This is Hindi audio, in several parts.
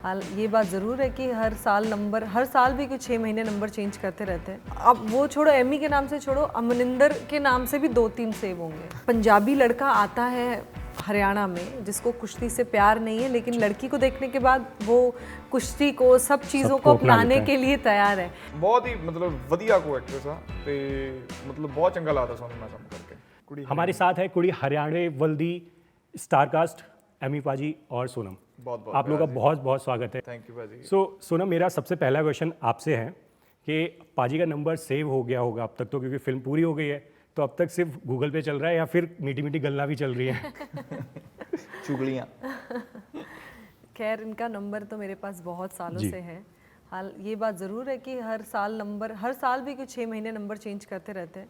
हाल ये बात ज़रूर है कि हर साल भी कुछ 6 महीने नंबर चेंज करते रहते हैं। अब वो छोड़ो, एमी के नाम से छोड़ो, अमनिंदर के नाम से भी 2-3 सेव होंगे। पंजाबी लड़का आता है हरियाणा में जिसको कुश्ती से प्यार नहीं है, लेकिन लड़की को देखने के बाद वो कुश्ती को सब चीज़ों को अपनाने के लिए तैयार है। बहुत ही मतलब ਵਧੀਆ ਕੋ ਐਕਟਰਸ ਆ ਤੇ ਮਤਲਬ ਬਹੁਤ ਚੰਗਾ ਲੱਗਦਾ ਸਾਨੂੰ ਮੈਂ ਕੰਮ ਕਰਕੇ। ਕੁੜੀ हमारे साथ है कुड़ी हरियाणे वल्दी स्टारकास्ट एमी पाजी और सोनम। बहुत आप लोगों का बहुत बहुत स्वागत है। थैंक यू भाजी। सोनम, मेरा सबसे पहला क्वेश्चन आपसे है कि पाजी का नंबर सेव हो गया होगा अब तक तो, क्योंकि फिल्म पूरी हो गई है, तो अब तक सिर्फ गूगल पे चल रहा है या फिर मीठी मीठी गल्ला भी चल रही है? चुगलियाँ। खैर, इनका नंबर तो मेरे पास बहुत सालों से है। हाल ये बात ज़रूर है कि हर साल भी कुछ 6 महीने नंबर चेंज करते रहते हैं।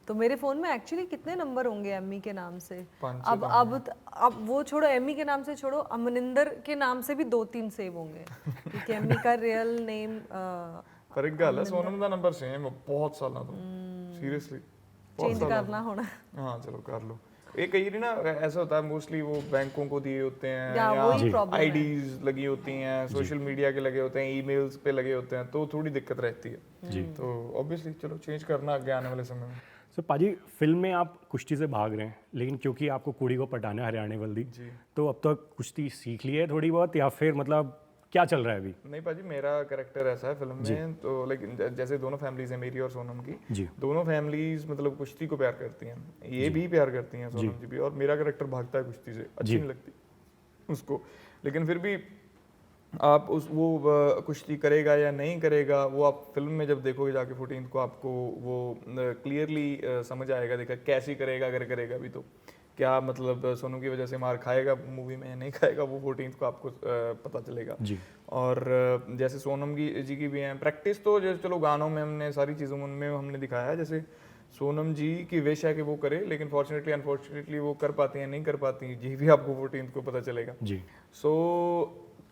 तो मेरे फ़ोन में एक्चुअली कितने नंबर होंगे एमी के नाम से? अब वो छोड़ो, एमी के नाम से छोड़ो, अमनिंदर के नाम से भी 2-3 सेव होंगे क्योंकि एमी का रियल नेम पर एक गल है, सोनम का नंबर सेम बहुत सालों तो सीरियसली चेंज करना होना। हाँ चलो कर लो। एक कई बार ना ऐसा होता है, मोस्टली वो बैंकों को दिए होते हैं या आईडीज लगी होती हैं, सोशल मीडिया के लगे होते हैं, ईमेल्स पे लगे होते हैं, तो थोड़ी दिक्कत रहती है जी। तो ऑब्वियसली चलो चेंज करना आगे आने वाले समय में। पाजी, फिल्म में आप कुश्ती से भाग रहे हैं, लेकिन क्योंकि आपको कुड़ी को पटाना है हरियाणा वल्दी, तो अब तक कुश्ती सीख ली है थोड़ी बहुत या फिर मतलब क्या चल रहा है अभी? नहीं पाजी, मेरा कैरेक्टर ऐसा है फिल्म में, तो लेकिन जैसे दोनों फैमिलीज हैं, मेरी और सोनम की, दोनों फैमिलीज मतलब कुश्ती को प्यार करती हैं, ये भी प्यार करती हैं सोनम जी भी, और मेरा कैरेक्टर भागता है कुश्ती से, अच्छी नहीं लगती उसको, लेकिन फिर भी आप वो कुश्ती करेगा या नहीं करेगा वो आप फिल्म में जब देखोगे जाके 14 को आपको वो क्लियरली समझ आएगा, देखा कैसी करेगा, अगर करेगा भी तो क्या मतलब सोनू की वजह से मार खाएगा मूवी में या नहीं खाएगा, वो 14 को आपको पता चलेगा जी। और जैसे सोनम जी की भी हैं प्रैक्टिस, तो जैसे चलो गानों में हमने सारी चीज़ों में हमने दिखाया है, जैसे सोनम जी की विश है कि वो करे, लेकिन फॉर्चुनेटली अनफॉर्चुनेटली वो कर पाती हैं नहीं कर पाती, ये भी आपको 14 को पता चलेगा जी।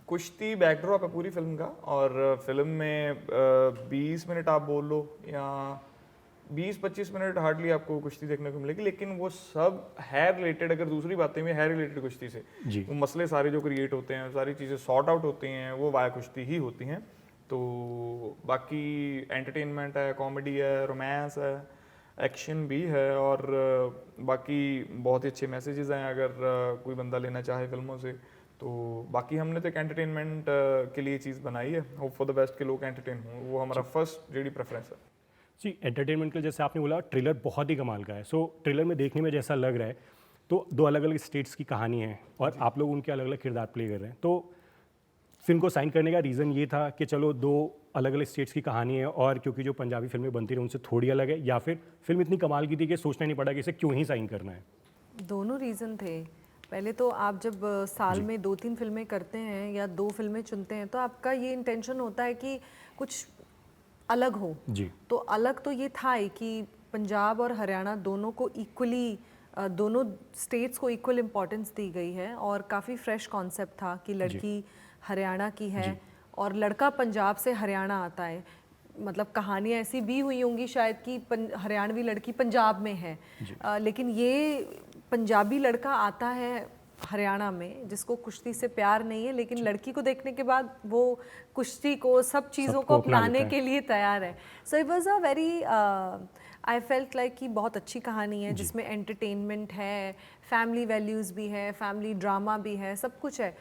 कुश्ती बैकड्रॉप है पूरी फिल्म का, और फिल्म में 20 मिनट आप बोल लो या 20-25 मिनट हार्डली आपको कुश्ती देखने को मिलेगी, लेकिन वो सब है रिलेटेड, अगर दूसरी बातें में है रिलेटेड कुश्ती से, वो मसले सारे जो क्रिएट होते हैं, सारी चीज़ें सॉर्ट आउट होती हैं, वो वाया कुश्ती ही होती हैं। तो बाकी एंटरटेनमेंट है, कॉमेडी है, रोमांस है, एक्शन भी है, और बाकी बहुत ही अच्छे मैसेजेस हैं अगर कोई बंदा लेना चाहे फिल्मों से। तो बाकी हमने तो एक एंटरटेनमेंट के लिए चीज़ बनाई है, होप फॉर द बेस्ट के लोग एंटरटेन हों, वो हमारा फर्स्ट जेडी प्रेफरेंस है जी। एंटरटेनमेंट के लिए जैसे आपने बोला, ट्रेलर बहुत ही कमाल का है। ट्रेलर में देखने में जैसा लग रहा है, तो 2 अलग अलग स्टेट्स की कहानी है और आप लोग उनके अलग अलग किरदार प्ले कर रहे हैं। तो फिल्म को साइन करने का रीज़न ये था कि चलो 2 अलग अलग स्टेट्स की कहानी है, और क्योंकि जो पंजाबी फिल्में बनती रही उनसे थोड़ी अलग है, या फिर फिल्म इतनी कमाल की थी कि सोचना नहीं पड़ा कि इसे क्यों ही साइन करना है? दोनों रीज़न थे। पहले तो आप जब साल में 2-3 फिल्में करते हैं या 2 फिल्में चुनते हैं, तो आपका ये इंटेंशन होता है कि कुछ अलग हो जी। तो अलग तो ये था ही कि पंजाब और हरियाणा दोनों को इक्वली, दोनों स्टेट्स को इक्वल इम्पोर्टेंस दी गई है, और काफ़ी फ्रेश कॉन्सेप्ट था कि लड़की हरियाणा की है और लड़का पंजाब से हरियाणा आता है। मतलब कहानियाँ ऐसी भी हुई होंगी शायद कि हरियाणवी लड़की पंजाब में है, लेकिन ये पंजाबी लड़का आता है हरियाणा में जिसको कुश्ती से प्यार नहीं है, लेकिन लड़की को देखने के बाद वो कुश्ती को सब चीज़ों को अपनाने के लिए तैयार है। So it was a very, I felt like कि बहुत अच्छी कहानी है जिसमें एंटरटेनमेंट है, फैमिली वैल्यूज़ भी है, फैमिली ड्रामा भी है, सब कुछ है।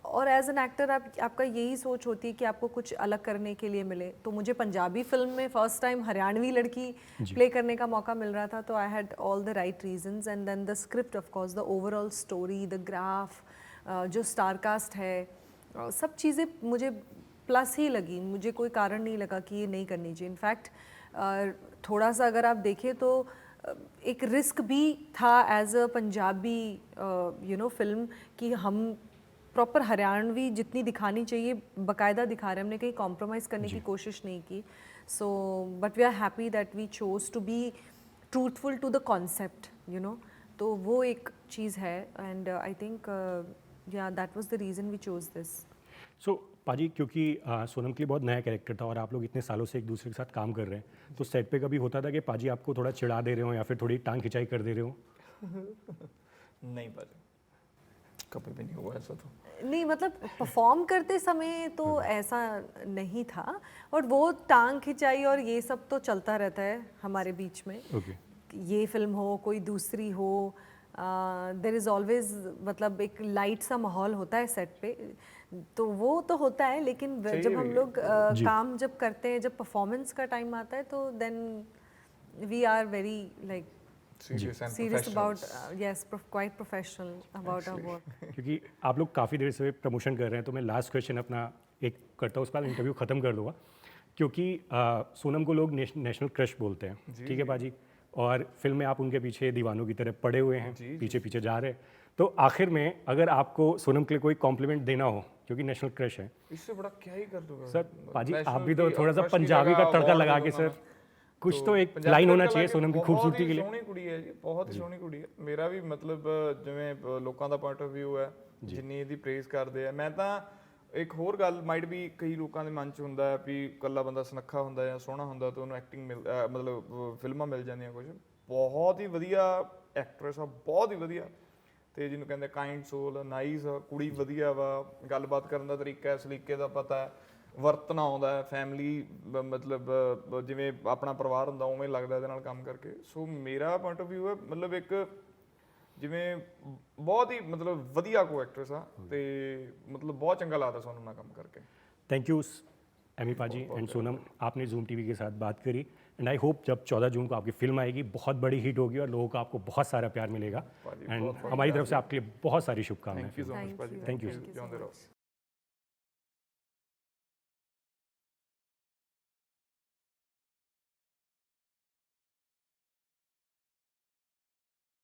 और एज एन एक्टर आपका यही सोच होती है कि आपको कुछ अलग करने के लिए मिले। तो मुझे पंजाबी फिल्म में फर्स्ट टाइम हरियाणवी लड़की प्ले करने का मौका मिल रहा था, तो I had all the right reasons, and then the script of course, the overall story, the graph, जो स्टारकास्ट है, सब चीज़ें मुझे प्लस ही लगी। मुझे कोई कारण नहीं लगा कि ये नहीं करनी चाहिए। इनफैक्ट थोड़ा सा अगर आप देखें तो एक रिस्क भी था एज अ पंजाबी फिल्म कि हम प्रॉपर हरियाणवी जितनी दिखानी चाहिए बाकायदा दिखा रहे हैं, हमने कहीं कॉम्प्रोमाइज़ करने की कोशिश नहीं की। So but we are happy that we chose to be truthful to the concept, तो वो एक चीज़ है, and I think yeah that was the reason we chose this. पाजी, क्योंकि सोनम के लिए बहुत नया कैरेक्टर था और आप लोग इतने सालों से एक दूसरे के साथ काम कर रहे हैं, तो सेट पे कभी होता था कि पाजी आपको थोड़ा चिढ़ा दे रहे हो या फिर थोड़ी टांग खिंचाई कर दे रहे हो? नहीं पाजी, कभी भी नहीं हुआ ऐसा। तो नहीं मतलब परफॉर्म करते समय तो ऐसा नहीं था, और वो टांग खिंचाई और ये सब तो चलता रहता है हमारे बीच में। ये फिल्म हो कोई दूसरी हो, देयर इज़ ऑलवेज मतलब एक लाइट सा माहौल होता है सेट पे, तो वो तो होता है। लेकिन जब हम लोग काम जब करते हैं, जब परफॉर्मेंस का टाइम आता है, तो then we are very like serious about yes quite professional about our work। क्योंकि आप लोग काफ़ी देर से प्रमोशन कर रहे हैं, तो मैं लास्ट क्वेश्चन अपना एक करता हूँ, उसके बाद इंटरव्यू ख़त्म कर दूंगा। क्योंकि सोनम को लोग नेशनल क्रश बोलते हैं, ठीक है बाजी, और फिल्म में आप उनके पीछे दीवानों की तरह पड़े हुए हैं, पीछे पीछे जा रहे हैं। तो आखिर में अगर आपको सोनम के लिए कोई कॉम्प्लीमेंट देना हो, क्योंकि नेशनल क्रश है, इससे बड़ा क्या ही कर दूंगा सर पाजी आप भी तो थोड़ा सा पंजाबी का तड़का लगा के सर कुछ तो एक लाइन होना चाहिए सोनम की खूबसूरती के लिए। ਸੋਹਣੀ ਕੁੜੀ ਹੈ ਜੀ, ਬਹੁਤ ਹੀ ਸੋਹਣੀ ਕੁੜੀ ਹੈ। ਮੇਰਾ ਵੀ ਮਤਲਬ ਜਿਵੇਂ ਲੋਕਾਂ ਦਾ ਪੁਆਇੰਟ ਆਫ View ਹੈ, ਜਿੰਨੀ ਇਹਦੀ ਪ੍ਰੇਜ਼ ਕਰਦੇ ਆ, ਮੈਂ ਤਾਂ ਇੱਕ ਹੋਰ ਗੱਲ ਮਾਈਟ ਵੀ ਕਈ ਲੋਕਾਂ ਦੇ ਮਨ 'ਚ ਹੁੰਦਾ ਹੈ ਵੀ ਇਕੱਲਾ ਬੰਦਾ ਸੁਨੱਖਾ ਹੁੰਦਾ ਜਾਂ ਸੋਹਣਾ ਹੁੰਦਾ ਤਾਂ ਉਹਨੂੰ ਐਕਟਿੰਗ ਮਤਲਬ ਫਿਲਮਾਂ ਮਿਲ ਜਾਂਦੀਆਂ ਕੁਝ। ਬਹੁਤ ਹੀ ਵਧੀਆ ਐਕਟਰੈਸ ਆ, ਬਹੁਤ ਹੀ ਵਧੀਆ, ਤੇ ਜਿਹਨੂੰ ਕਹਿੰਦੇ ਕਾਈਂਡ ਸੋਲ, ਨਾਈਸ ਕੁੜੀ, ਵਧੀਆ ਵਾ, ਗੱਲਬਾਤ ਕਰਨ ਦਾ ਤਰੀਕਾ, ਸਲੀਕੇ ਦਾ ਪਤਾ ਹੈ, ਵਰਤਣਾ ਆਉਂਦਾ ਹੈ, ਫੈਮਿਲੀ ਮਤਲਬ ਜਿਵੇਂ ਆਪਣਾ ਪਰਿਵਾਰ ਹੁੰਦਾ ਉਵੇਂ ਲੱਗਦਾ ਇਹਦੇ ਨਾਲ ਕੰਮ ਕਰਕੇ। ਸੋ ਮੇਰਾ ਪੁਆਇੰਟ ਆਫ View ਹੈ ਮਤਲਬ ਇੱਕ ਜਿਵੇਂ ਬਹੁਤ ਹੀ मतलब ਵਧੀਆ ਕੋ ਐਕਟਰਸ ਆ, ਤੇ मतलब बहुत चंगा लगता सोनम ਨਾਲ काम करके। थैंक यू एमी पाजी एंड सोनम, आपने जूम टीवी के साथ बात करी, एंड आई होप जब 14 जून को आपकी फिल्म आएगी बहुत बड़ी हिट होगी और लोगों को आपको बहुत सारा प्यार मिलेगा, एंड हमारी तरफ से आपके लिए बहुत सारी शुभकामनाएं। थैंक यू सो मच पाजी, थैंक यू।